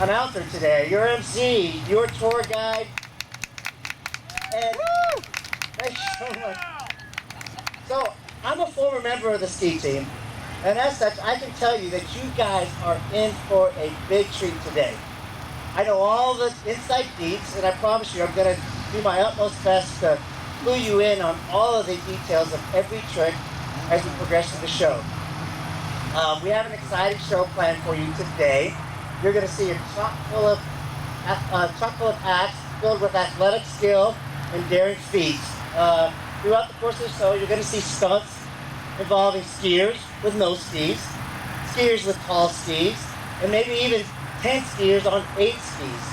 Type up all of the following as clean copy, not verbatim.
announcer today, your MC, your tour guide. And thank you so much. So, I'm a former member of the ski team, and as such, I can tell you that you guys are in for a big treat today. I know all the inside deets, and I promise you I'm going to do my utmost best to clue you in on all of the details of every trick as we progress through the show. We have an exciting show planned for you today. You're going to see a chock full of acts filled with athletic skill and daring feats. Throughout the course of the show, you're going to see stunts involving skiers with no skis, skiers with tall skis, and maybe even 10 skiers on 8 skis.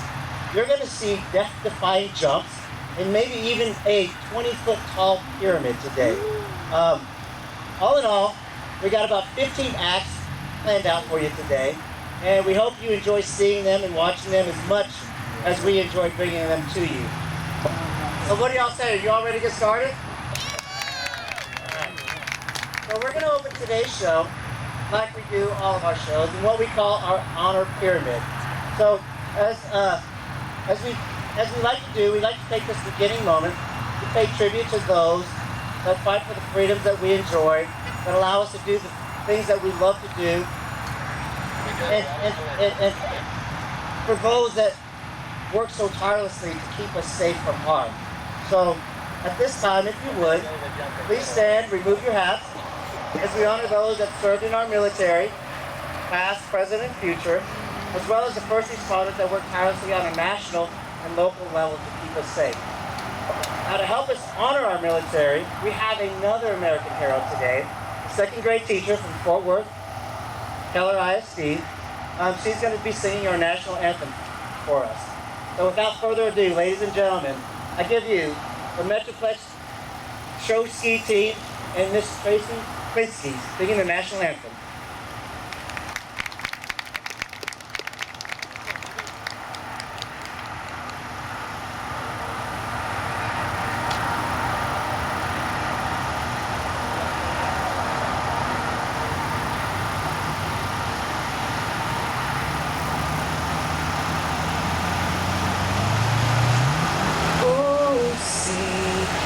You're going to see death-defying jumps and maybe even a 20-foot tall pyramid today. All in all, we got about 15 acts planned out for you today, and we hope you enjoy seeing them and watching them as much as we enjoy bringing them to you. So what do y'all say? Are you all ready to get started? All right. So we're going to open today's show, like we do all of our shows, in what we call our honor pyramid. So as we like to do, we like to take this beginning moment to pay tribute to those that fight for the freedoms that we enjoy, that allow us to do the things that we love to do, and for those that work so tirelessly to keep us safe from harm. So at this time, if you would, please stand, remove your hats, as we honor those that served in our military, past, present, and future, as well as the first responders that work tirelessly on a national and local level to keep us safe. Now, to help us honor our military, we have another American hero today, a second grade teacher from Fort Worth, Keller ISD. She's going to be singing our national anthem for us. So without further ado, ladies and gentlemen, I give you the Metroplex Show Ski Team and Miss Tracy Quincy singing the national anthem.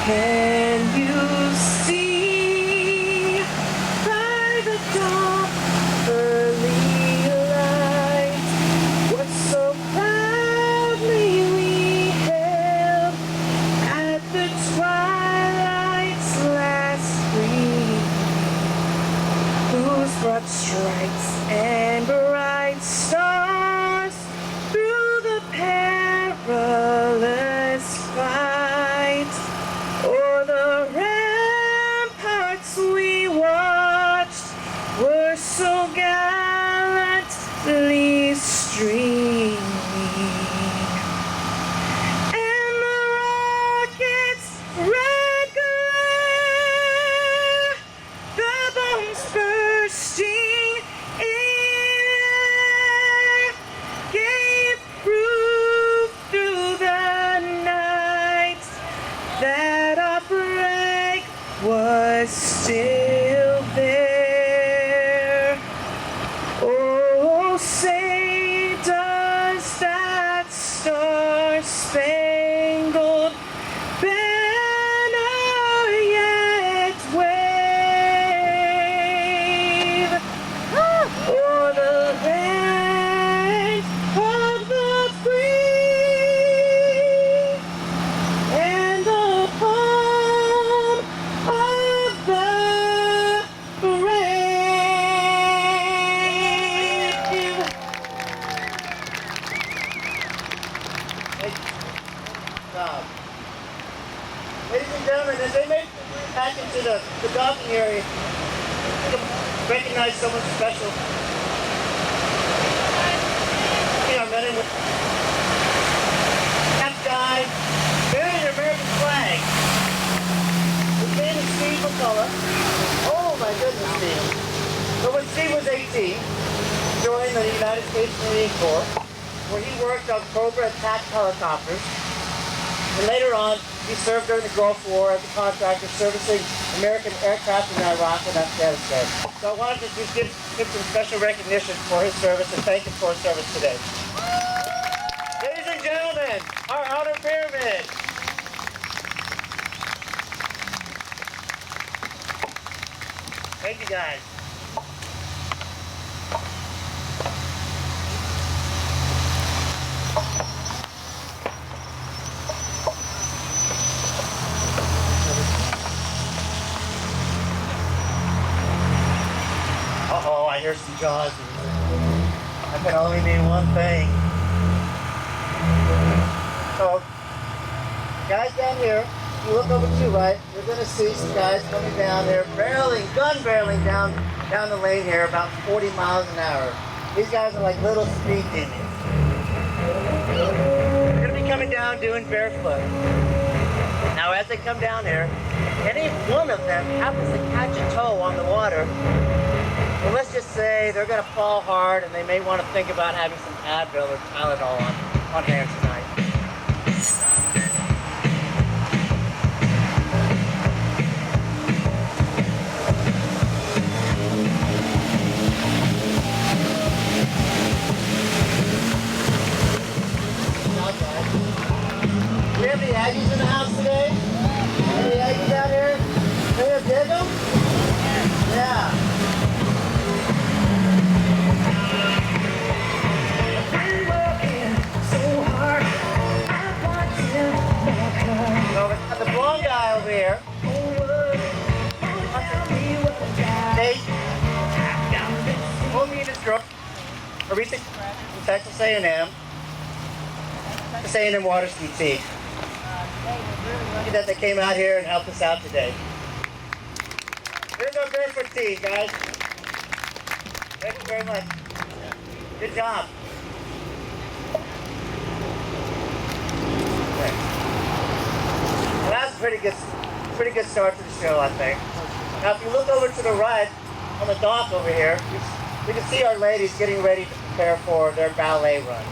Can you see by the dawn early light what so proudly we hailed at the twilight's last gleam, whose broad stripes and bright stars through the perilous fight o'er the ramparts we watched were so gallantly streaming, and the rocket's red glare, the bombs bursting in air, gave proof through the night that our flag was still there. Oh, say does that star-spangled banner yet wave o'er the land of the free and the home of the brave. Thank you. Good job. Ladies and gentlemen, as they make their way back into the docking area, to recognize someone special. Our men and women. That guy bearing an American flag. His name is Steve McCullough. Oh my goodness, Steve. So when Steve was 18, he joined the United States Marine Corps, where he worked on Cobra attack helicopters. And later on, he served during the Gulf War as a contractor servicing American aircraft in Iraq and Afghanistan. So I wanted to just give some special recognition for his service and thank him for his service today. Ladies and gentlemen, our outer pyramid. Thank you guys. Uh-oh, I hear some jaws. That can only mean one thing. So, guys down here, if you look over to your right, you're going to see some guys coming down here, gun barreling down the lane here, about 40 miles an hour. These guys are like little speed demons. They're going to be coming down doing barefoot. Now, as they come down here, any one of them happens to catch a toe on the water. Well, let's just say they're going to fall hard and they may want to think about having some Advil or Tylenol on hand tonight. Do we have any Aggies in the house today? Any Aggies out here? Do you dig them? Yeah. So we got the blonde guy over here. Nate. We'll meet his girl. Aretha from Texas A&M. Texas A&M water ski team. That they came out here and helped us out today. Here's our barefoot team, guys. Thank you very much. Good job. Okay. Well, that's a pretty good start to the show, I think. Now, if you look over to the right on the dock over here, you can see our ladies getting ready to prepare for their ballet run.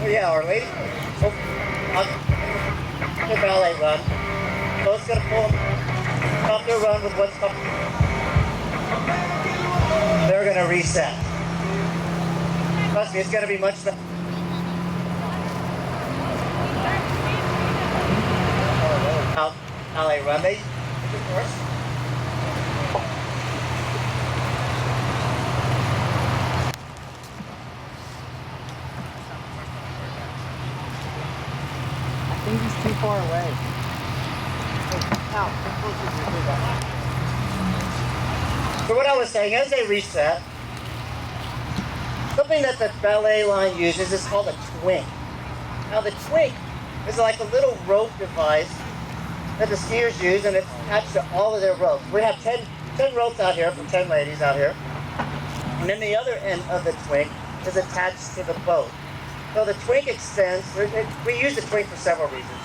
Oh yeah, our lady. The ballet run. Bo's gonna stop their run with what's called. They're gonna reset. Trust me, it's gonna be much better. Ballet run. They, of course. I think he's too far away. So what I was saying, as they reset, something that the ballet line uses is called a twink. Now the twink is like a little rope device that the skiers use, and it's attached to all of their ropes. We have 10 ropes out here from 10 ladies out here. And then the other end of the twink is attached to the boat. So the twink extends, we use the twink for several reasons.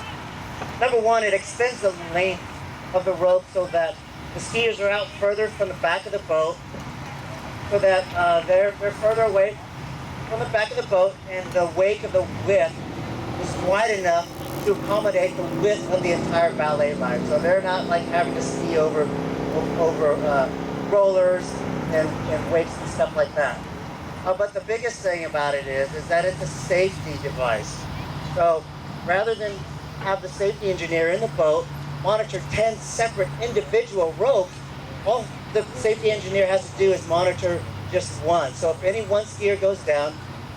Number one, it extends the length of the rope so that the skiers are out further from the back of the boat, so that they're further away from the back of the boat, and the wake of the width is wide enough to accommodate the width of the entire ballet line. So they're not like having to ski over rollers and weights and stuff like that. But the biggest thing about it is that it's a safety device. So rather than have the safety engineer in the boat monitor 10 separate individual ropes, all the safety engineer has to do is monitor just one. So if any one skier goes down,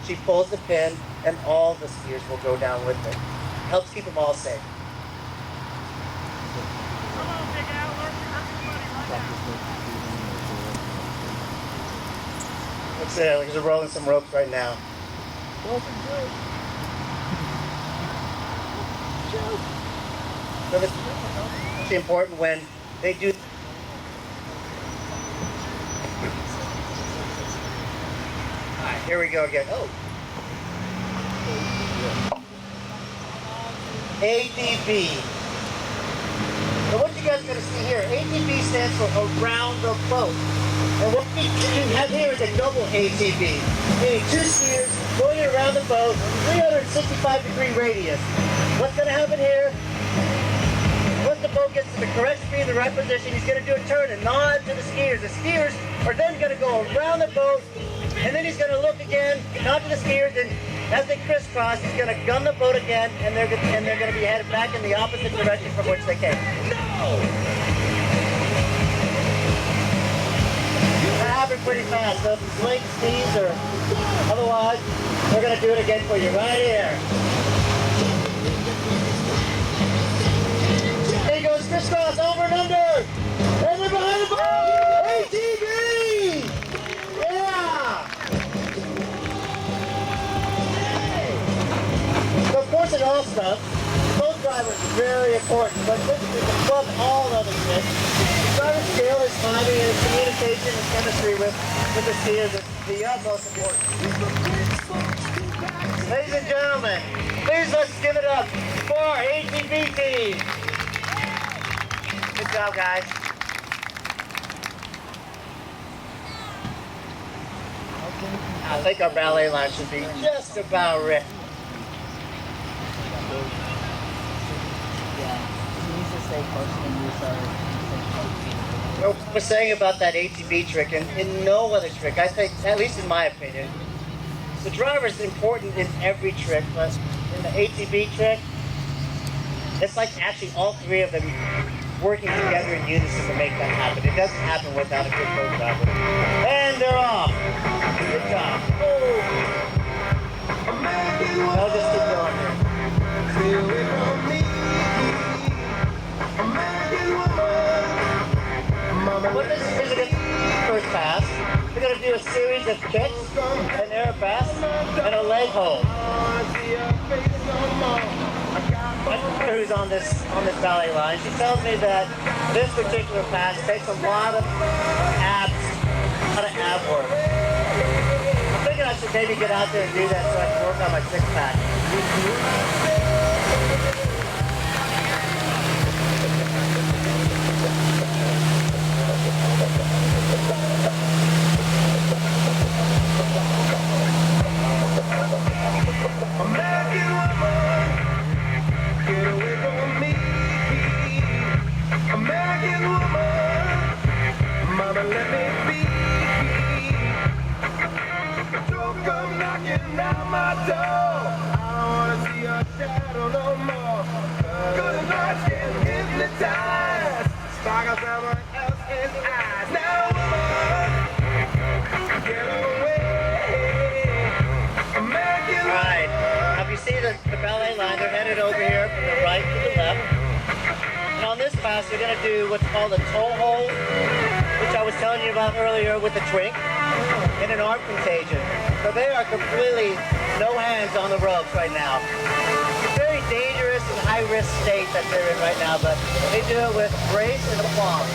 she pulls the pin and all the skiers will go down with it. Helps keep them all safe. Come on, Big Al, learn to hurt somebody right now. Let's see, because we're rolling some ropes right now. So it's actually important when they do. Alright, here we go again. Oh. ADB. So what you guys are going to see here, ATB stands for around the boat. And what we have here is a double ATB, meaning two skiers going around the boat, 365-degree radius. What's going to happen here? Once the boat gets to the correct speed, the right position, he's going to do a turn and nod to the skiers. The skiers are then going to go around the boat, and then he's going to look again, nod to the skiers, and as they crisscross, he's going to gun the boat again, and they're going to be headed back in the opposite direction from which they came. No! That happened pretty fast, so if it's late skis or otherwise, we're going to do it again for you right here. There he goes, crisscross, over and under. And they're behind the boat! ATV! Yeah! So of course in all stuff, boat drivers are very important, but this is above all other things. Driver skill is timing and communication and chemistry with the skiers is the utmost important. Ladies and gentlemen, please let's give it up for our ATV team. Good job, guys. I think our ballet line should be just about ready. Yeah, he needs to stay close to you, so. What we're saying about that ATV trick, and in no other trick, I think, at least in my opinion, the driver is important in every trick, but in the ATV trick, it's like actually all three of them working together in unison to make that happen. It doesn't happen without a good boat driver. And they're off. Good job. I'll just keep going here. What this is going to get first pass, we're going to do a series of kicks, an air pass, and a leg hold. My daughter who's on this ballet line, she tells me that this particular pass takes a lot of ab work. I'm thinking I should maybe get out there and do that so I can work on my six pack. The ballet line, they're headed over here from the right to the left. And on this pass, they're going to do what's called a toe hold, which I was telling you about earlier with the twink, and an arm contagion. So they are completely no hands on the ropes right now. It's a very dangerous and high-risk state that they're in right now, but they do it with grace and aplomb.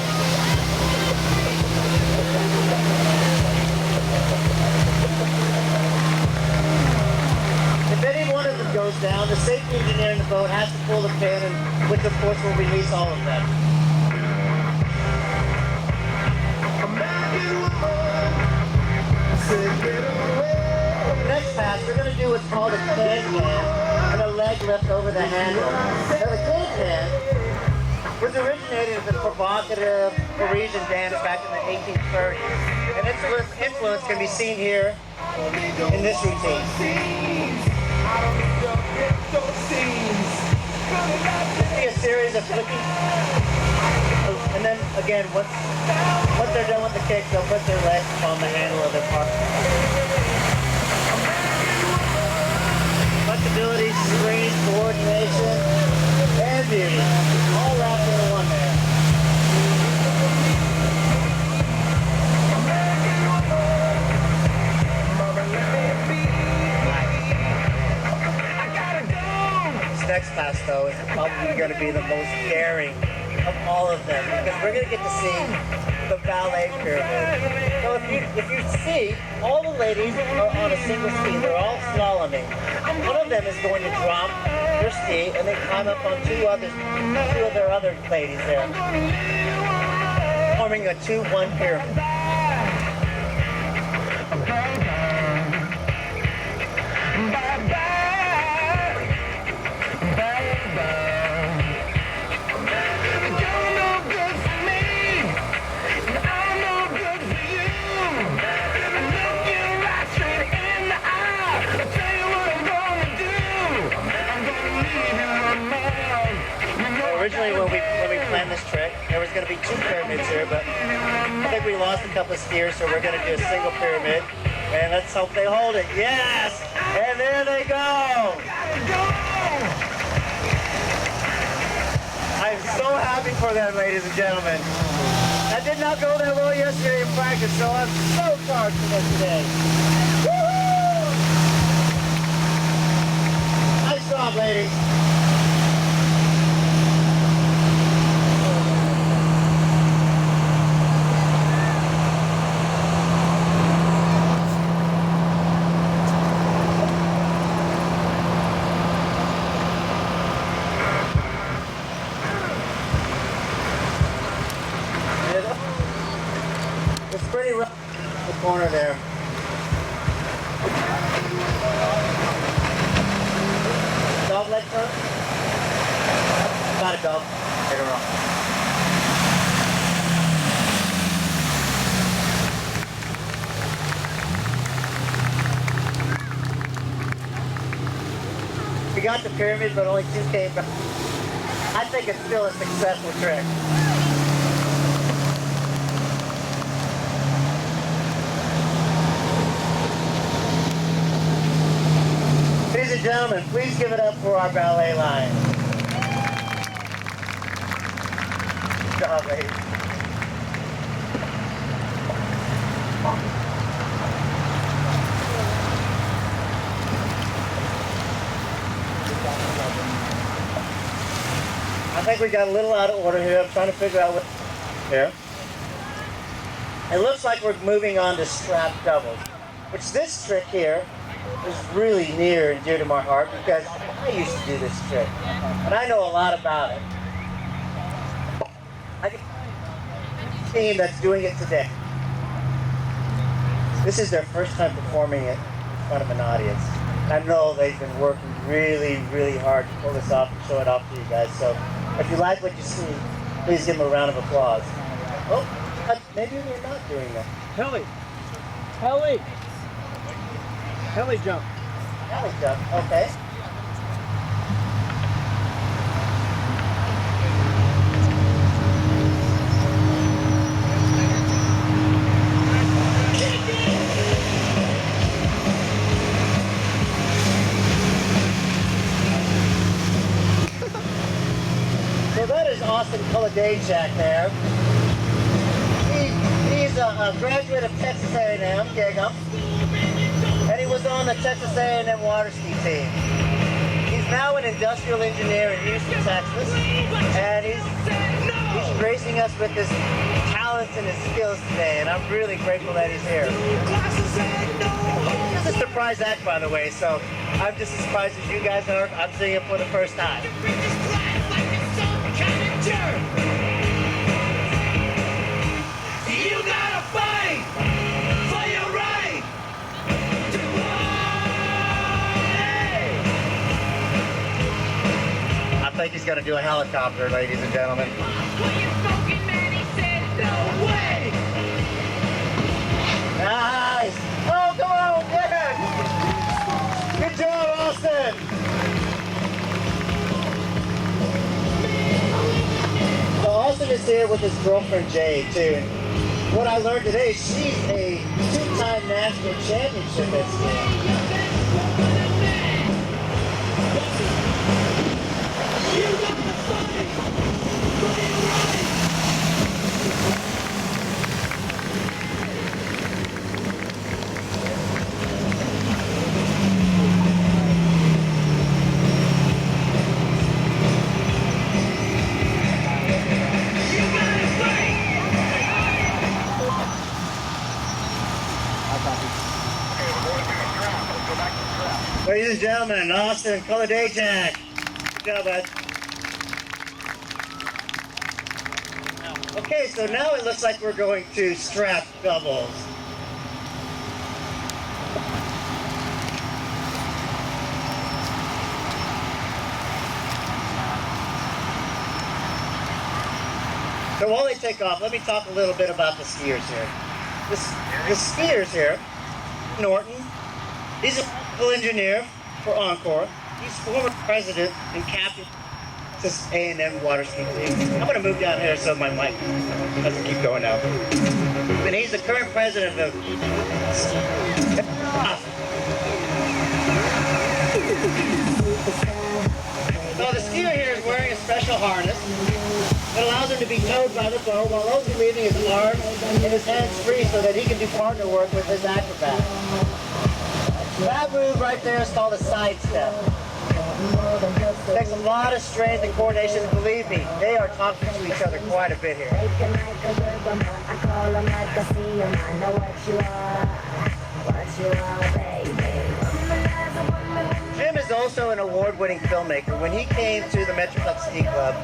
If any one of them goes down, the safety engineer in the boat has to pull the pin, and which of course will release all of them. Next pass, we're going to do what's called a can-can, and a leg lift over the handle. Now the can-can was originated as a provocative Parisian dance back in the 1830s, and its influence can be seen here in this routine. See a series of flicking, and then again, once they're done with the kick, they'll put their legs on the handle of their car. Flexibility, strength, coordination, and beauty, all wrapped into one there. Next pass, though, is probably going to be the most daring of all of them, because we're going to get to see the ballet pyramid. So if you see, all the ladies are on a single ski. They're all slaloming. One of them is going to drop their ski, and they climb up on two of their other ladies there, forming a 2-1 pyramid. Originally, when we planned this trick, there was going to be 2 pyramids here, but I think we lost a couple of skiers, so we're going to do a single pyramid. And let's hope they hold it. Yes! And there they go! I'm so happy for them, ladies and gentlemen. That did not go that well yesterday in practice, so I'm so charged for them today. Woo-hoo! Nice job, ladies. It's pretty rough in the corner there. Dog leg turn? Got it, dog. Hit her off. We got the pyramid, but only 2 came back. I think it's still a successful trick. Ladies and gentlemen, please give it up for our ballet line. Good job, ladies. I think we got a little out of order here. I'm trying to figure out what here. It looks like we're moving on to strap doubles, which this trick here is really near and dear to my heart because I used to do this trick, and I know a lot about it. I get a team that's doing it today. This is their first time performing it in front of an audience. I know they've been working really, really hard to pull this off and show it off to you guys. So if you like what you see, please give them a round of applause. Oh, maybe we're not doing that. Heli. Heli. Heli jump. Heli jump, okay. So that is Austin Kuladejczak there. He's a graduate of Texas A&M, Gig'em, and he was on the Texas A&M water ski team. He's now an industrial engineer in Houston, Texas, and he's gracing us with his talents and his skills today, and I'm really grateful that he's here. This is a surprise act, by the way, so I'm just as surprised as you guys are. I'm seeing him for the first time. You gotta fight for your right to I think he's going to do a helicopter, ladies and gentlemen. Nice! Oh, come on, yeah! Good job, Austin! So Austin is here with his girlfriend, Jade, too. And what I learned today, she's a 2-time national championship at skiing. Ladies and gentlemen, Austin Kuladejczak. job, bud. Okay, so now it looks like we're going to strap doubles. So while they take off, let me talk a little bit about the skiers here. The skiers here, Norton, he's a medical engineer for Encore. He's former president and captain of this A&M water ski team. I'm going to move down here so my mic doesn't keep going out. And he's the current president of So the skier here is wearing a special harness that allows him to be towed by the bow while also leaving his arms and his hands free so that he can do partner work with his acrobat. That move right there is called a side step. It takes a lot of strength and coordination, and believe me, they are talking to each other quite a bit here. Jim is also an award-winning filmmaker. When he came to the Metroplex Ski Club,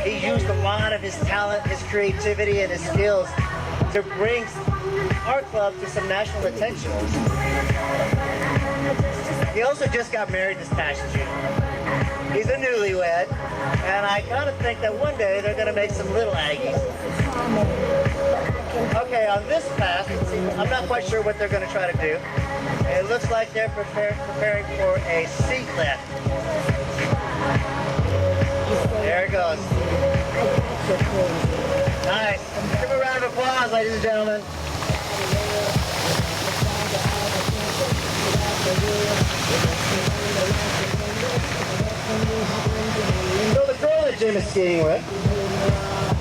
he used a lot of his talent, his creativity, and his skills to bring our club to some national attention. He also just got married this past June. He's a newlywed, and I kind of think that one day they're going to make some little Aggies. Okay, on this pass, I'm not quite sure what they're going to try to do. It looks like they're preparing for a seat lift. There it goes. Nice. Give a round of applause, ladies and gentlemen. So the girl that Jim is skiing with,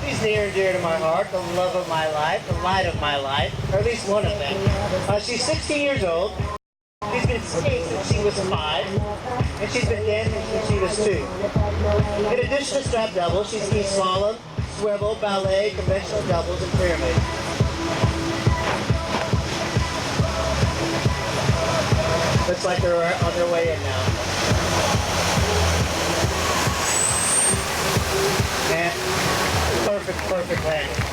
she's near and dear to my heart, the love of my life, the light of my life, or at least one of them. She's 16 years old. She's been skiing since she was 5, and she's been dancing since she was 2. In addition to strap doubles, she skis slalom, swivel, ballet, conventional doubles, and pyramid. Looks like they're on their way in now. And perfect landing.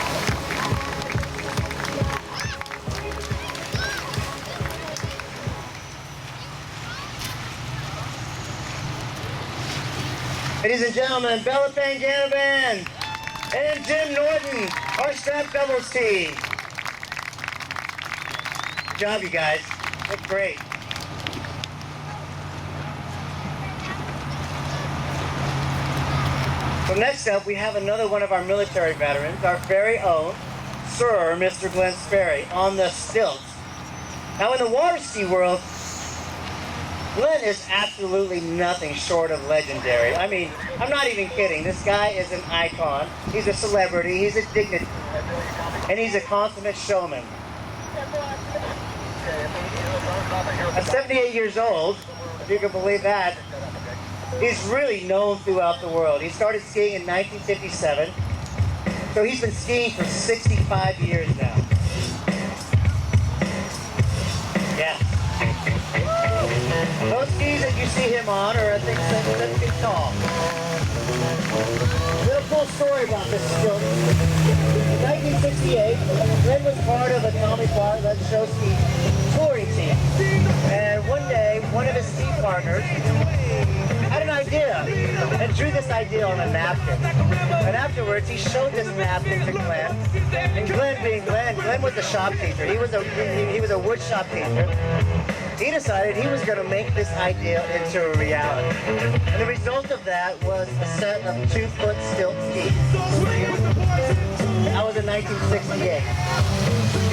Ladies and gentlemen, Bella Panganaban and Jim Norton, our strap doubles team. Good job, you guys. Look great. So next up, we have another one of our military veterans, our very own Sir Mr. Glenn Sperry on the stilts. Now in the water ski world, Glenn is absolutely nothing short of legendary. I mean, I'm not even kidding. This guy is an icon. He's a celebrity. He's a dignitary. And he's a consummate showman. At 78 years old, if you can believe that, he's really known throughout the world. He started skiing in 1957, so he's been skiing for 65 years now. Yeah. Those skis that you see him on are, I think, 7 feet tall. Little cool story about this stilt. In 1968, Glenn was part of a Tommy Bartlett show ski touring team. And one day, one of his ski partners had an idea and drew this idea on a napkin. And afterwards, he showed this napkin to Glenn. And Glenn being Glenn was a shop teacher. He was a wood shop teacher. He decided he was going to make this idea into a reality. And the result of that was a set of 2-foot stilt skis. That was in 1968.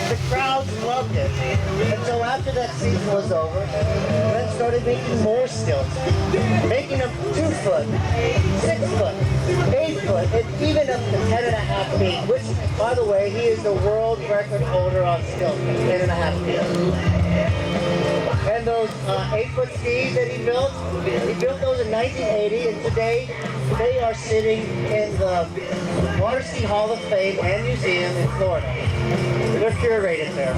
The crowds loved it. And so after that season was over, Glenn started making more stilts. Making them 2-foot, 6-foot, 8-foot, and even up to 10.5 feet, which, by the way, he is the world record holder on stilts, 10.5 feet. And those 8-foot skis that he built those in 1980, and today they are sitting in the Water Ski Hall of Fame and Museum in Florida. They're curated there.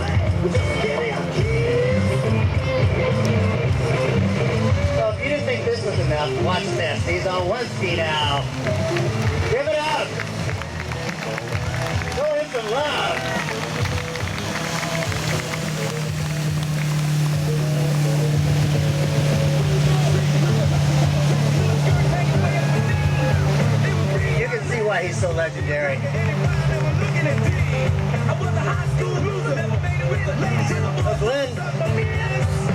So if you didn't think think this was enough. Watch this. He's on one ski now. Give it up. Show him some love. You can see why he's so legendary. Glenn,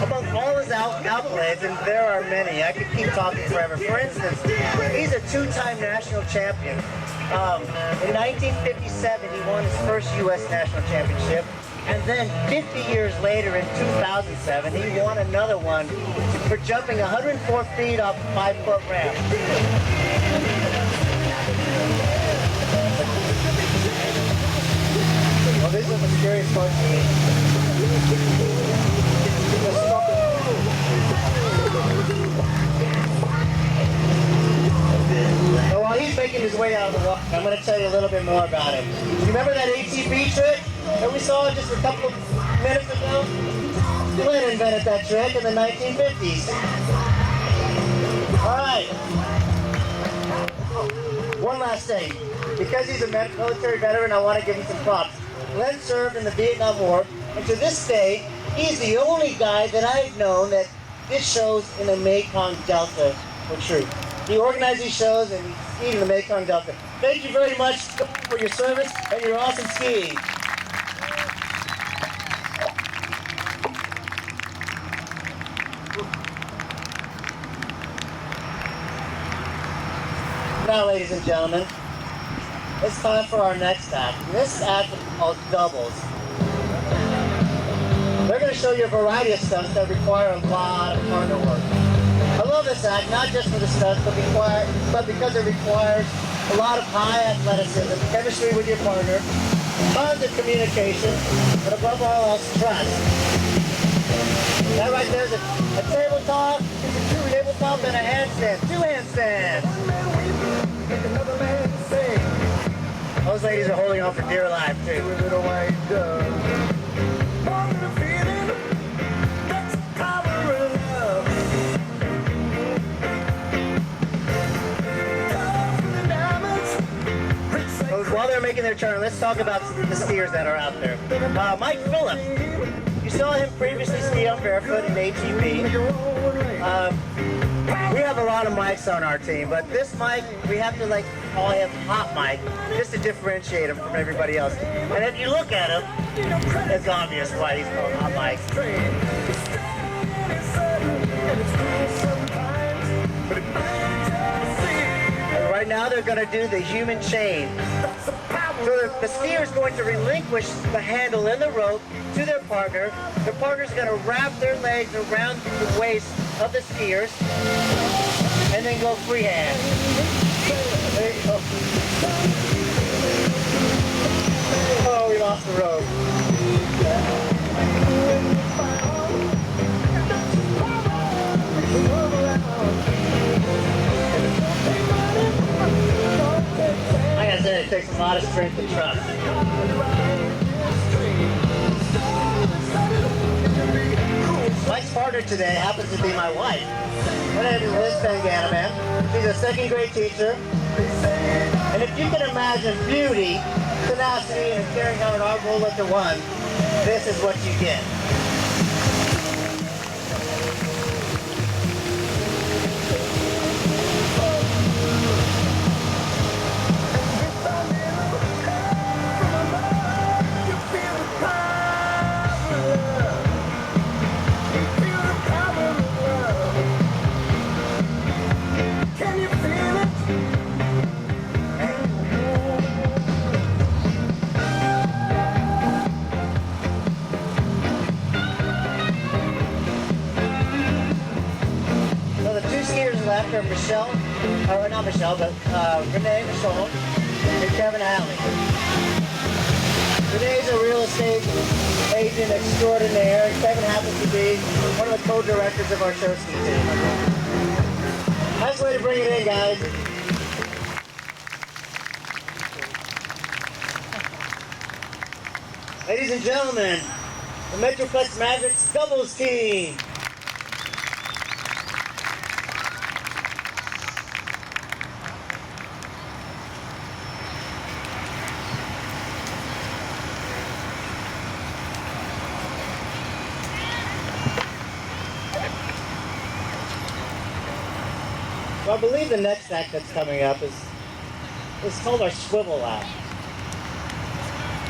among all his accolades, and there are many, I could keep talking forever. For instance, he's a two-time national champion. In 1957, he won his first U.S. national championship. And then 50 years later, in 2007, he won another one for jumping 104 feet off a 5-foot ramp. Well, this is the scariest part to me. So while he's making his way out of the water, I'm going to tell you a little bit more about him. You remember that ATV trick that we saw just a couple of minutes ago? Glenn invented that trick in the 1950s. All right. One last thing. Because he's a military veteran, I want to give him some props. Glenn served in the Vietnam War, and to this day, he's the only guy that I've known that did shows in the Mekong Delta for troops. He organized these shows and he skied in the Mekong Delta. Thank you very much for your service and your awesome skiing. Now, ladies and gentlemen, it's time for our next act. And this act is called doubles. They're going to show you a variety of stunts that require a lot of partner work. I love this act, not just for the stunts, but because it requires a lot of high athleticism, chemistry with your partner, tons of communication, and above all else, trust. That right there is a tabletop, and a handstand, 2 handstands. Those ladies are holding on for dear life, too. While they're making their turn, let's talk about the skiers that are out there. Mike Phillips. You saw him previously ski on barefoot in ATV. We have a lot of mics on our team, but this mic, we have to call him Hot Mike, just to differentiate him from everybody else. And if you look at him, it's obvious why he's called Hot Mike. And right now they're going to do the human chain. So the skier is going to relinquish the handle in the rope to their partner. The partner's going to wrap their legs around the waist of the skiers and then go freehand. There you go. Oh, we lost the rope. Like I said, it takes a lot of strength and trust. Mike's partner today happens to be my wife. Her name is Liz Panganaman. She's a second-grade teacher. And if you can imagine beauty, tenacity, and carrying out an arm roll at the one, this is what you get. After Michelle, or not Michelle, but Renee Michelle and Kevin Alley. Renee's a real estate agent extraordinaire. Kevin happens to be one of the co-directors of our show ski team. Nice way to bring it in, guys. Ladies and gentlemen, the Metroplex Mavericks doubles team. So I believe the next act that's coming up is called our swivel act.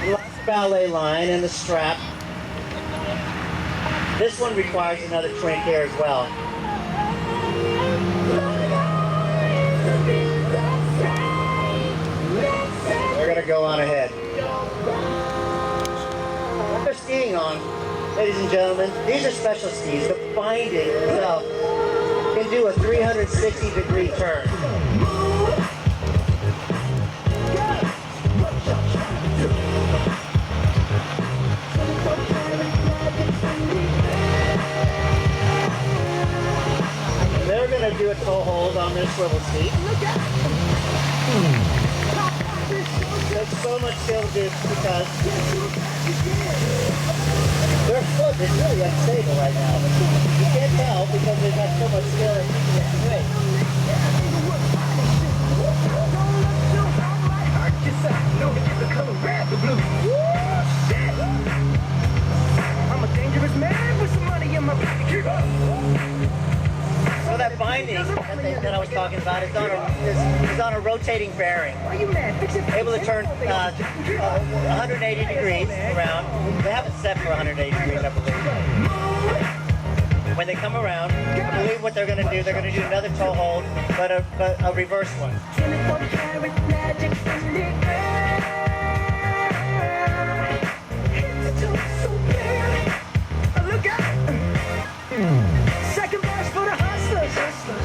Lots of ballet line and the strap. This one requires another trinket as well. We're gonna go on ahead. What they're skiing on, ladies and gentlemen, these are special skis. The binding itself can do a 360-degree turn. They're going to do a toe hold on their swivel seat. There's so much skill to do because their foot is really unstable right now. You can't tell because they've got so much skill in keeping it straight. I'm a dangerous man with some money in my pocket. So that binding that I was talking about is on a rotating bearing. Able to turn 180 degrees around. They have it set for 180 degrees, I believe. When they come around, I believe what they're going to do, they're going to do another toe hold, but a reverse one. Second verse for the hustlers,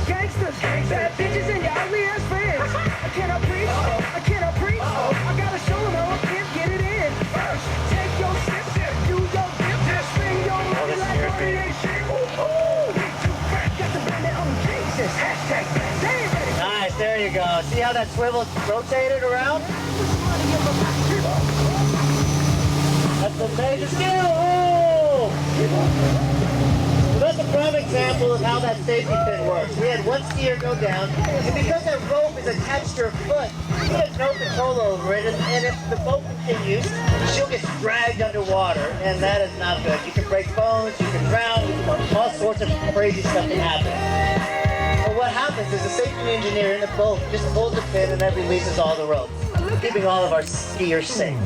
gangsters, bad bitches and your ugly ass friends. I cannot preach, I cannot preach. I gotta show them how I can get it in. First, take your sip, do your dip, spin your money like radiation. Got the bandit on Jesus, hashtag damn. Nice, there you go. See how that swivel rotated around? That's a major skill. Oh! So that's a prime example of how that safety pin works. We had one skier go down, and because that rope is attached to her foot, she has no control over it, and if the boat continues, she'll get dragged underwater, and that is not good. You can break bones, you can drown, all sorts of crazy stuff can happen. But what happens is the safety engineer in the boat just pulls the pin and then releases all the ropes, keeping all of our skiers safe.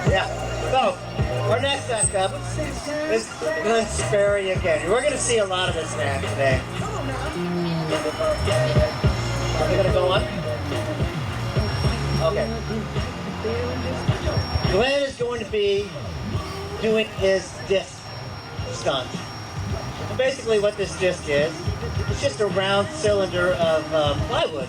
Yeah, so our next act up is Glenn Sperry again. We're going to see a lot of this man today. Are we going to go on? Okay. Glenn is going to be doing his disc stunt. And basically what this disc is, it's just a round cylinder of plywood.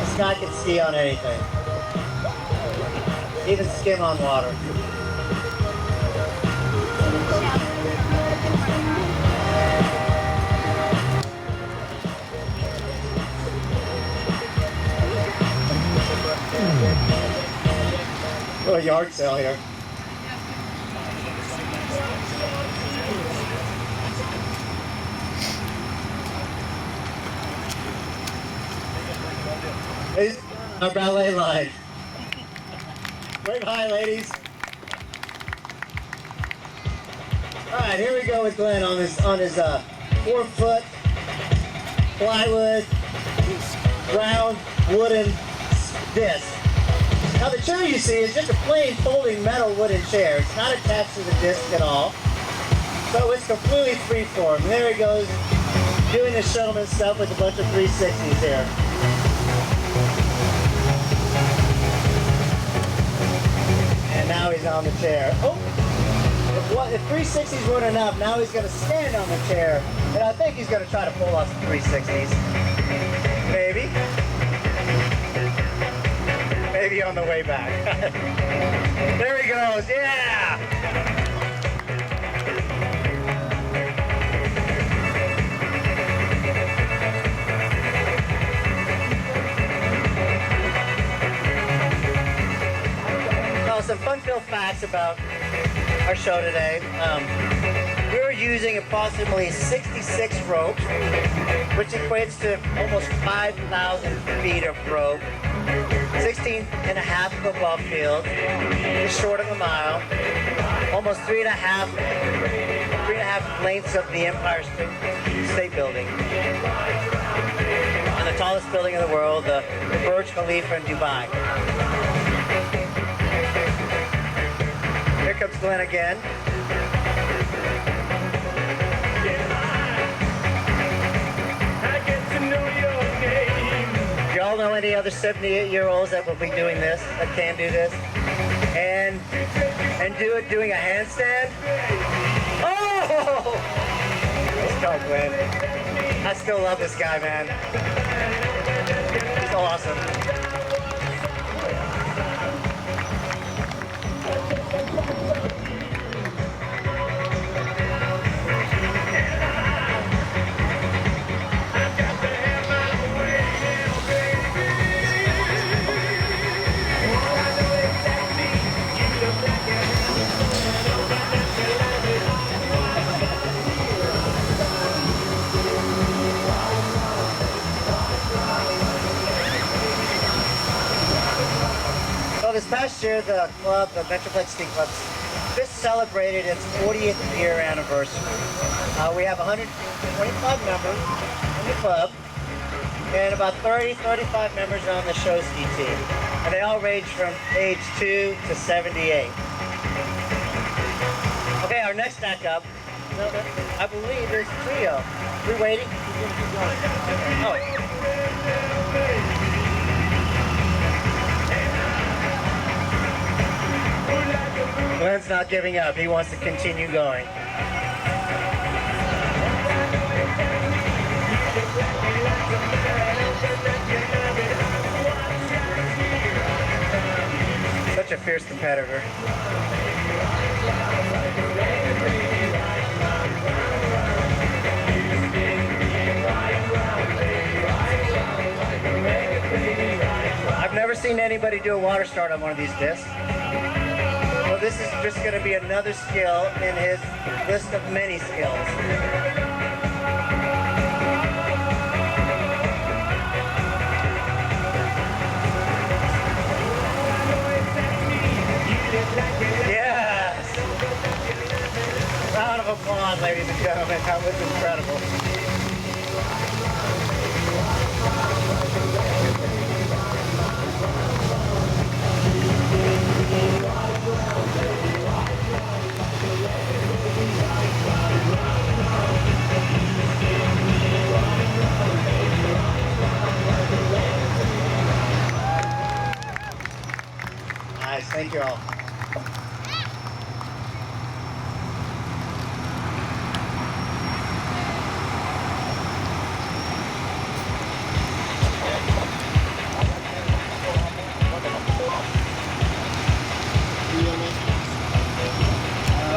This guy can ski on anything. Even skim on water. A little yard sale here. Here's our ballet line. Wave high, ladies. All right, here we go with Glenn on his 4-foot plywood round wooden disc. Now the chair you see is just a plain folding metal wooden chair. It's not attached to the disc at all. So it's completely freeform. There he goes, doing the showman stuff with a bunch of 360s here. And now he's on the chair. Oh! If 360s weren't enough, now he's going to stand on the chair. And I think he's going to try to pull off some 360s. Maybe. Maybe on the way back. There he goes, yeah! facts about our show today. We're using approximately 66 ropes, which equates to almost 5,000 feet of rope, 16 and a half football fields, just short of a mile, almost three and a half lengths of the Empire State Building, and the tallest building in the world, the Burj Khalifa in Dubai. Here comes Glenn again. Do y'all know any other 78-year-olds that will be doing this, that can do this? And do it doing a handstand? Oh! Nice job, Glenn. I still love this guy, man. He's awesome. This past year, the club, the Metroplex Ski Club, just celebrated its 40th year anniversary. We have 125 members in the club, and about 35 members on the show ski team. And they all range from age 2 to 78. Okay, our next act up, I believe, is Trio. We waiting? Oh. Glenn's not giving up. He wants to continue going. Such a fierce competitor. I've never seen anybody do a water start on one of these discs. This is just going to be another skill in his list of many skills. Yes! Round of applause, ladies and gentlemen. That was incredible. Nice, thank you all.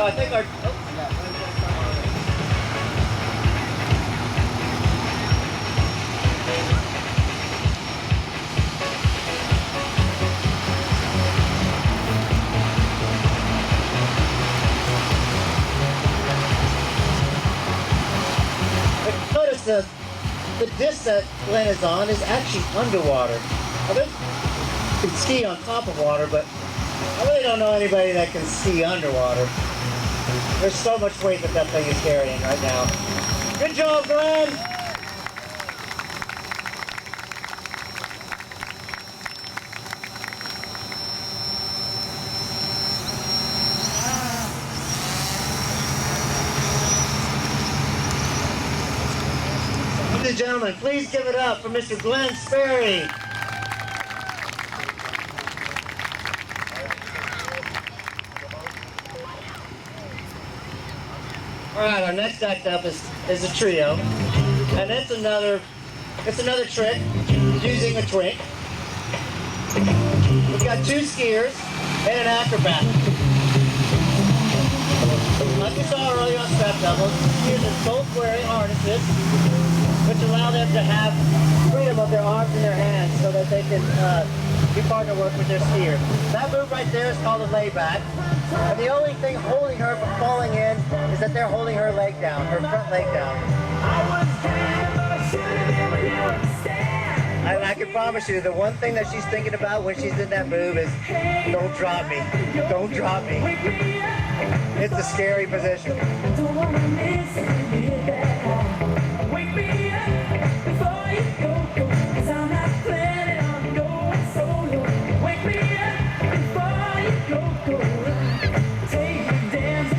I think our... Notice the disc that Glenn is on is actually underwater. I think you can ski on top of water, but I really don't know anybody that can ski underwater. There's so much weight that thing is carrying right now. Good job, Glenn! Ladies and gentlemen, please give it up for Mr. Glenn Sperry. All right, our next act up is a trio, and it's another trick using a twink. We've got two skiers and an acrobat. Like you saw earlier on step doubles, skiers are both wearing harnesses, which allow them to have freedom of their arms and their hands so that they can we partner work with their skiers. That move right there is called a layback. And the only thing holding her from falling in is that they're holding her leg down, her front leg down. And I can promise you, the one thing that she's thinking about when she's in that move is, don't drop me, don't drop me. It's a scary position.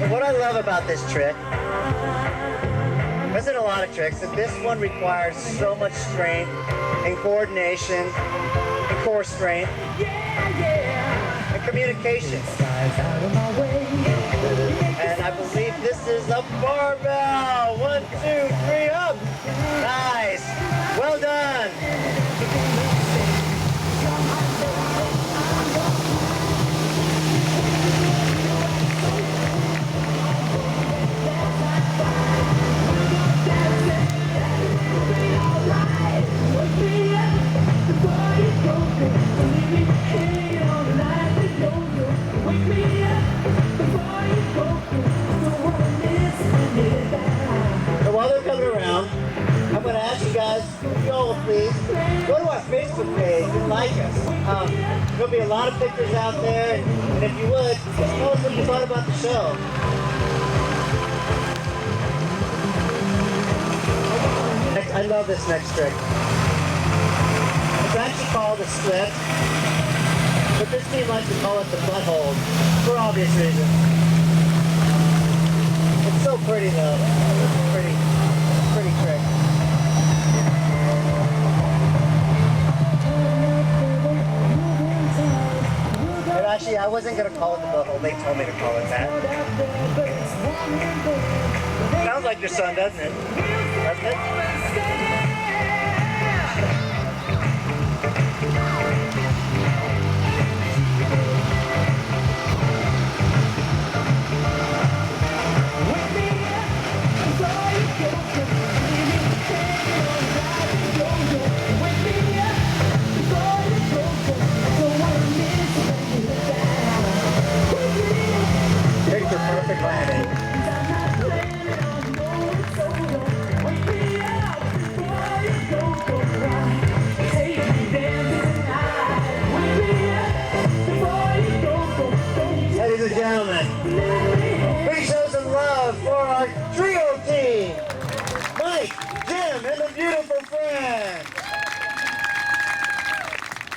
What I love about this trick, there's a lot of tricks, and this one requires so much strength and coordination and core strength and communication. And I believe this is a barbell. 1, 2, 3, up. Nice. Well done. While they're coming around, I'm going to ask you guys, if you all will please, go to our Facebook page and like us. There'll be a lot of pictures out there, and if you would, tell us what you thought about the show. I love this next trick. It's actually called a split, but this team likes to call it the butt hold, for obvious reasons. It's so pretty though. Pretty trick. And actually, I wasn't gonna call it the butt hold. They told me to call it that. Sounds like your son, doesn't it? Doesn't it? Picture perfect landing. Ladies and gentlemen, please show some love for our trio team, Mike, Jim, and the beautiful friend.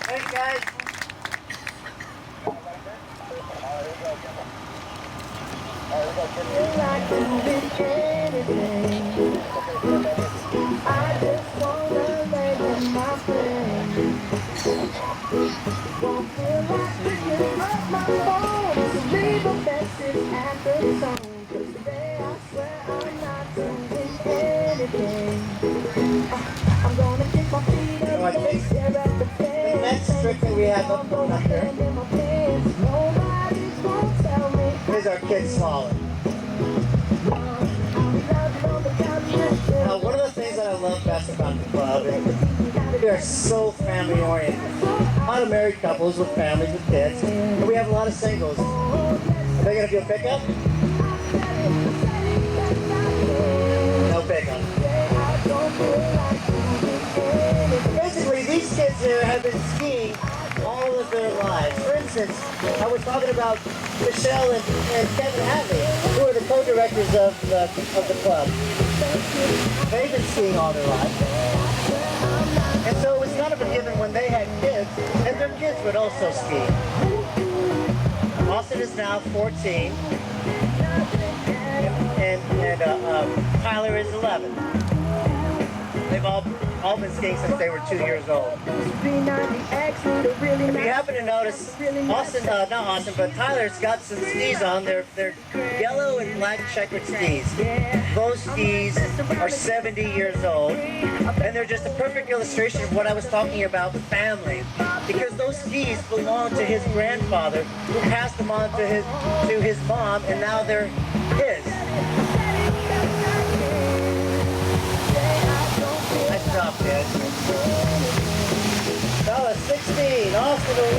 Thanks, guys. I just wanna lay with my friend. Won't feel like picking up my phone to leave a message after the song. 'Cause today I swear I'm not doing anything. I'm gonna kick my feet up and stare at the fan. The next trick that we have up there Nobody's gonna tell me is our kid swallowing. Now, one of the things that I love best about the club is we are so family oriented. A lot of married couples with families with kids, and we have a lot of singles. Are they gonna do a pickup? No pickup. Basically, these kids here have been skiing all of their lives. For instance, I was talking about Michelle and Kevin Hadley, who are the co-directors of the club. They've been skiing all their lives. And so it was kind of a given when they had kids, and their kids would also ski. Austin is now 14, and Tyler is 11. They've all been skiing since they were 2 years old. If you happen to notice, not Austin, but Tyler's got some skis on. They're yellow and black checkered skis. Those skis are 70 years old, and they're just a perfect illustration of what I was talking about with family. Because those skis belong to his grandfather, who passed them on to his mom, and now they're his. Nice job, kid. Bella, 16, Austin,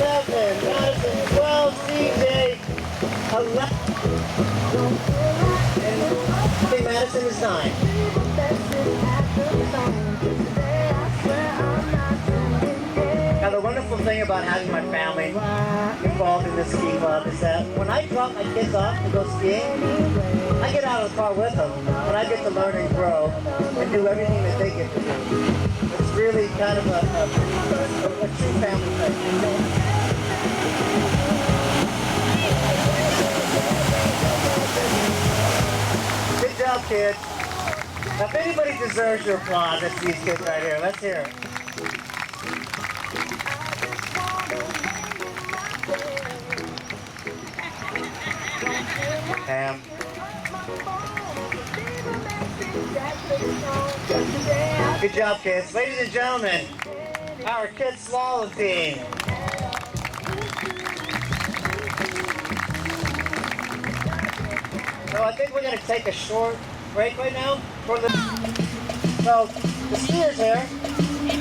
Austin is 9. Now the wonderful thing about having my family involved in this ski club is that when I drop my kids off to go skiing, I get out of the car with them, and I get to learn and grow and do everything that they get to do. It's really kind of a true family thing. Good job, kids. Now, if anybody deserves your applause, it's these kids right here. Let's hear it. Pam. Good job, kids. Ladies and gentlemen, our kids slalom team. So I think we're going to take a short break right now for the. So the skiers here,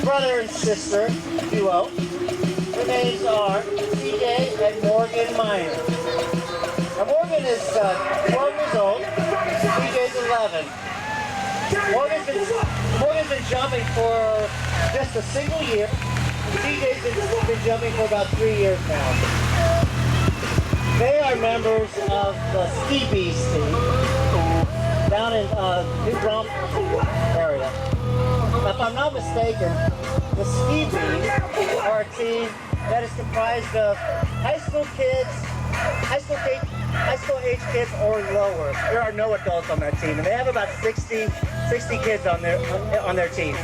brother and sister duo. Their names are CJ and Morgan Miner. Now Morgan is 12 years old. CJ's 11. Morgan's been jumping for just a single year. CJ's been jumping for about 3 years now. They are members of the Ski Bees team down in New Braunfels area. Now, if I'm not mistaken, the Ski Bees are a team that is comprised of high school age kids or lower. There are no adults on that team, and they have about 60 kids on their team.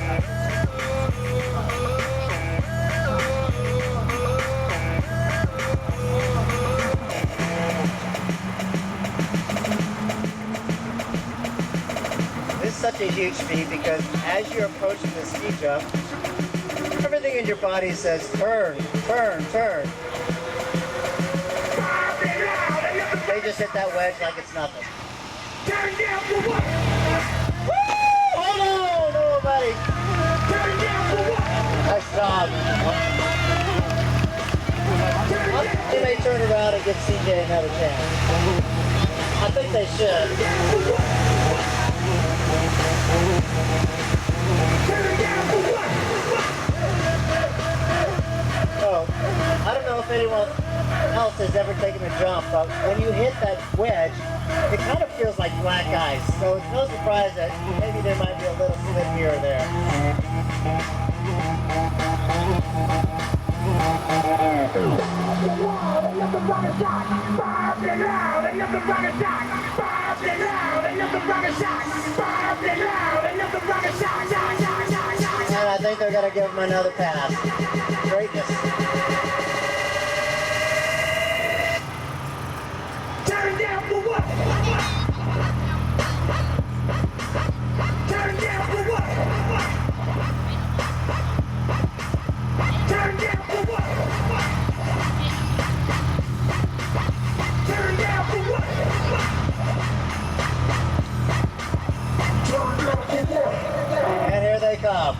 This is such a huge feat because as you're approaching the ski jump, everything in your body says turn, turn, turn. They just hit that wedge like it's nothing. Turn down for what? Woo! Oh no, nobody. Turn down for what? Nice job. They may turn around and give CJ another chance. I think they should. So, I don't know if anyone else has ever taken a jump, but when you hit that wedge, it kind of feels like black ice. So it's no surprise that maybe there might be a little slip here or there. And I think they're going to give him another pass. Greatness. Turn down for what? Turn down for what? Turn down for what? Turn down for what? Turn down for what? And here they come.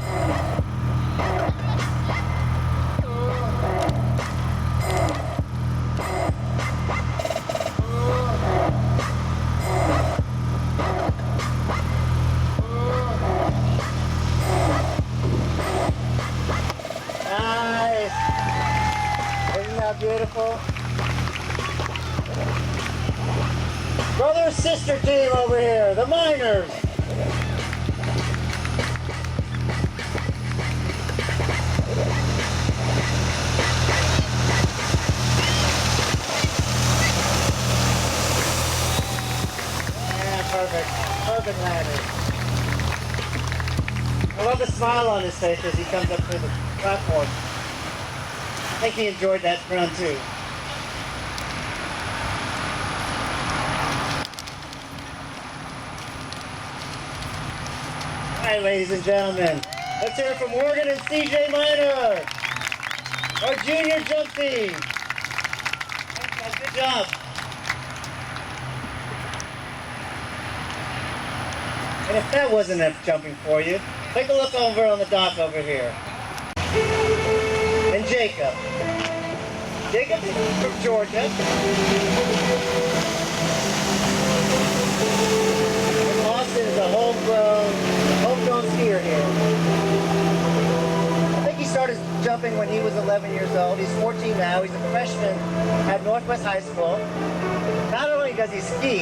Nice. Isn't that beautiful? Brother-sister team over here, the Miners. Perfect landing. I love the smile on his face as he comes up to the platform. I think he enjoyed that run too. All right, ladies and gentlemen, let's hear it from Morgan and CJ Miner, our junior jump team. Good job. And if that wasn't enough jumping for you, take a look over on the dock over here. And Jacob. Jacob's from Georgia. And Austin is 11 years old. He's 14 now. He's a freshman at Northwest High School. Not only does he ski,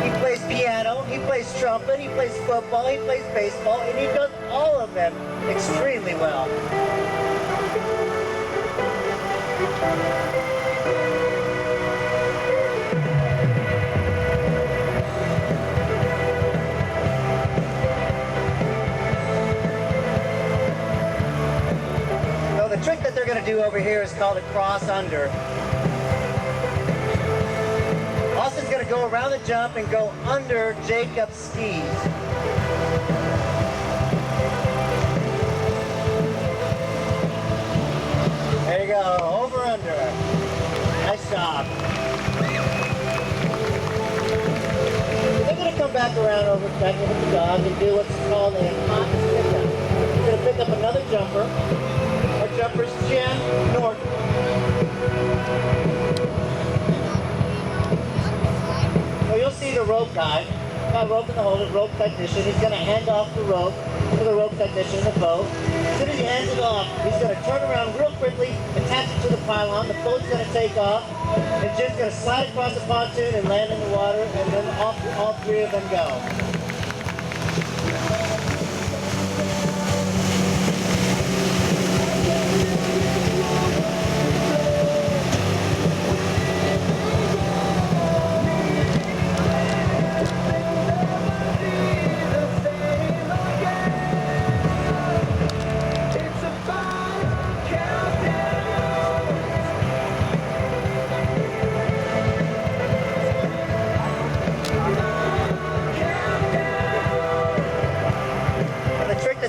he plays piano, he plays trumpet, he plays football, he plays baseball, and he does all of them extremely well. So the trick that they're going to do over here is called a cross under. Austin's going to go around the jump and go under Jacob's skis. There you go, over under. Nice job. They're going to come back around over back with the dog and do what's called a hot pickup. He's going to pick up another jumper. Our jumper's Jen Norton. So you'll see the rope guy. Got rope in the holder, rope technician. He's going to hand off the rope to the rope technician in the boat. As soon as he hands it off, he's going to turn around real quickly, attach it to the pylon. The boat's going to take off, and Jim's going to slide across the pontoon and land in the water, and then off all three of them go.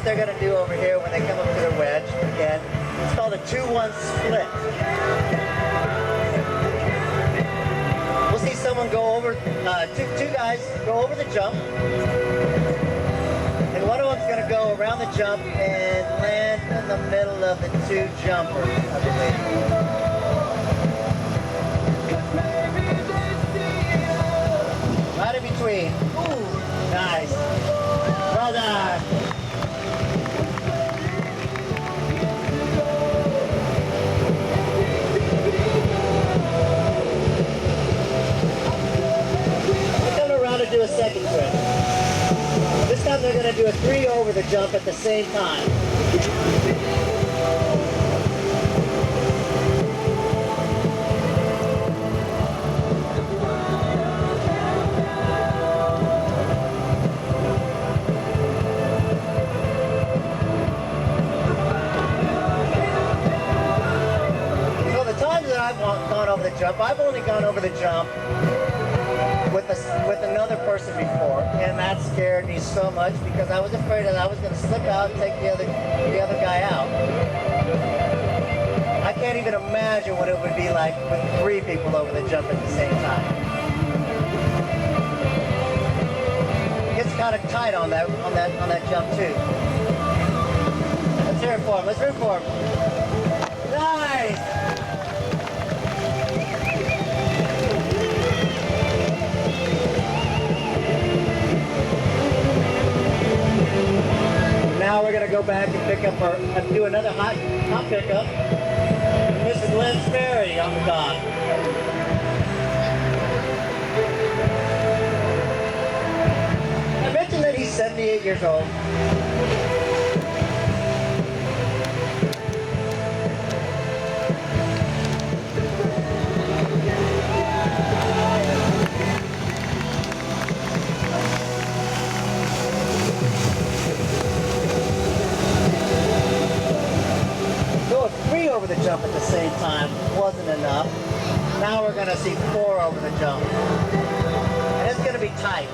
They're going to do over here when they come up to their wedge again. It's called a 2-1 split. We'll see someone go over, two guys go over the jump, and one of them's going to go around the jump and land in the middle of the two jumpers, I believe. Right in between. Ooh, nice. Well done. Do a second trick. This time they're going to do a 3 over the jump at the same time. So the times that I've gone over the jump, I've only gone over the jump with another person before, and that scared me so much because I was afraid that I was going to slip out and take the other guy out. I can't even imagine what it would be like with 3 people over the jump at the same time. It gets kind of tight on that jump too. Let's hear it for him. Let's hear it for him. Nice. Now we're going to go back and pick up do another hot pickup. Mrs. Lynn Sperry on the dock. I mentioned that he's 78 years old. Over the jump at the same time wasn't enough. Now we're going to see 4 over the jump. And it's going to be tight.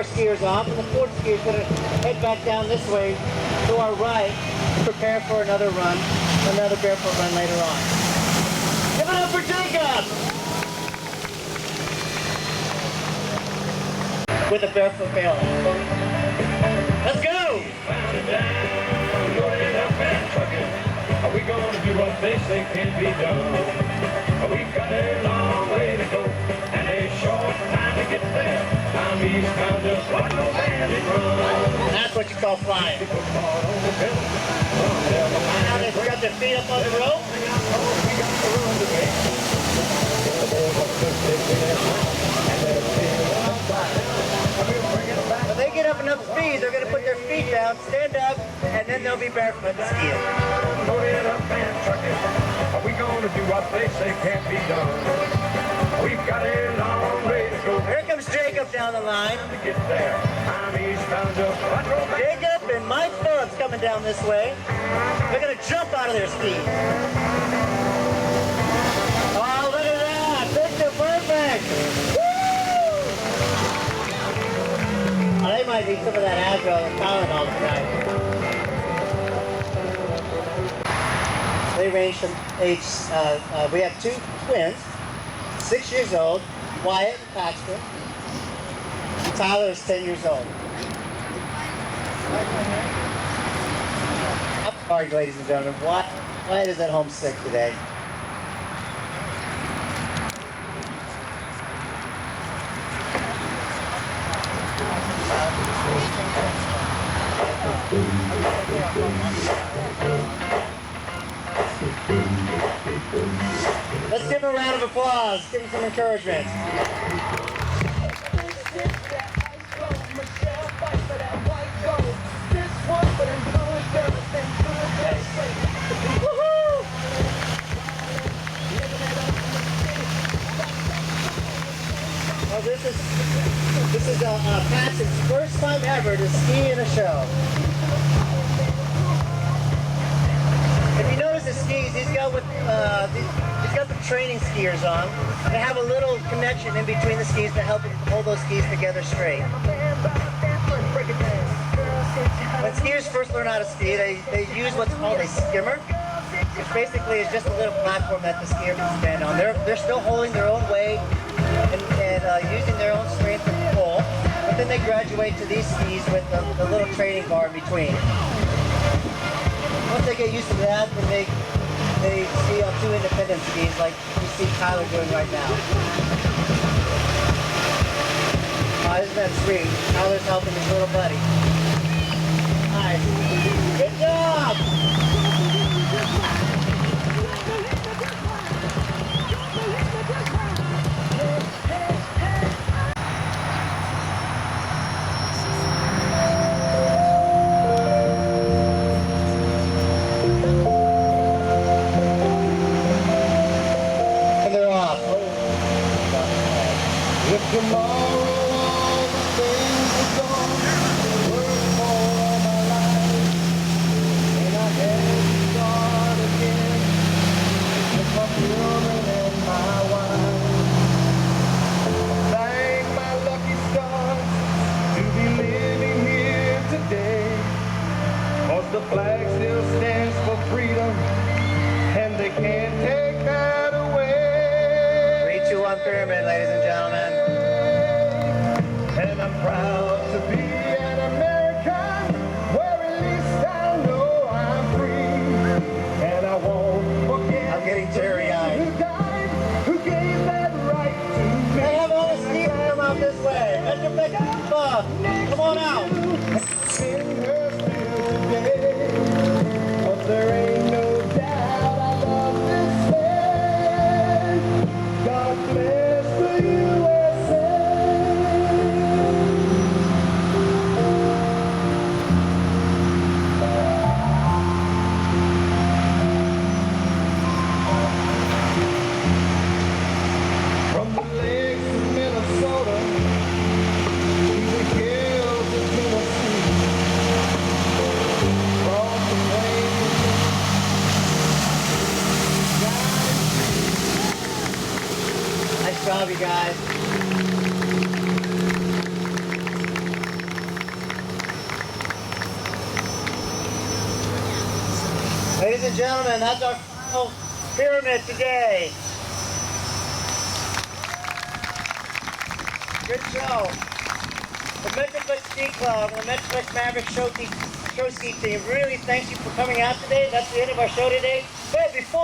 our skiers off, and the fourth skier is going to head back down this way to our right to prepare for another run, another barefoot run later on. Give it up for Jacob! With a barefoot fail. Let's go! Are we going to do what they say can be done? We've got a long way to go and a short time to get there. I'm eastbound, just like no bandit run. That's what you call flying. Now they've got their feet up on the rope. When they get up enough speed, they're going to put their feet down, stand up, and then they'll be barefoot skiing. Loaded up and trucking. Are we going to do what they say can't be done? We've got a long way to go. Here comes Jacob down the line. To get there, I'm eastbound, just like no bandit. Jacob and Mike Phillips coming down this way. They're going to jump out of their skis. Oh, look at that. Picture perfect. Woo! Oh, they might need some of that Advil and Tylenol tonight. They range from age, we have two twins, 6 years old, Wyatt and Paxton. And Tyler is 10 years old. I'm sorry, ladies and gentlemen. Wyatt is at home sick today. Let's give him a round of applause. Give him some encouragement. Well, this is Patrick's first time ever to ski in a show. If you notice the skis, he's got the training skiers on. They have a little connection in between the skis to help him hold those skis together straight. When skiers first learn how to ski, they use what's called a skimmer, which basically is just a little platform that the skier can stand on. They're still holding their own weight and using their own strength and pull, but then they graduate to these skis with the little training bar in between. Once they get used to that, then they ski on two independent skis like you see Tyler doing right now. Isn't that sweet? Tyler's helping his little buddy. Nice. Good job! And they're off. If tomorrow all the things are gone, work for all my life, and I had to start again with my children and my wife. Thank my lucky stars to be living here today, 'cause the flag still stands for freedom, and they can't take that away. 3-2-1 pyramid, ladies and gentlemen. And I'm proud to be an American, where at least I know I'm free. And I won't forget I'm getting teary-eyed. who died, who gave that right to me. Hey, have all the skiers come out this way. Metroplex Ski Club, come on out. In her still today, but there ain't no doubt I love this land. God bless the USA. From the lakes of Minnesota to the hills of Tennessee, across the plains, Nice job, you guys. and gentlemen, that's our final pyramid today. Good show. The Metroplex Ski Club and the Metroplex Maverick Show Ski Team really thanks you for coming out today. That's the end of our show today. But before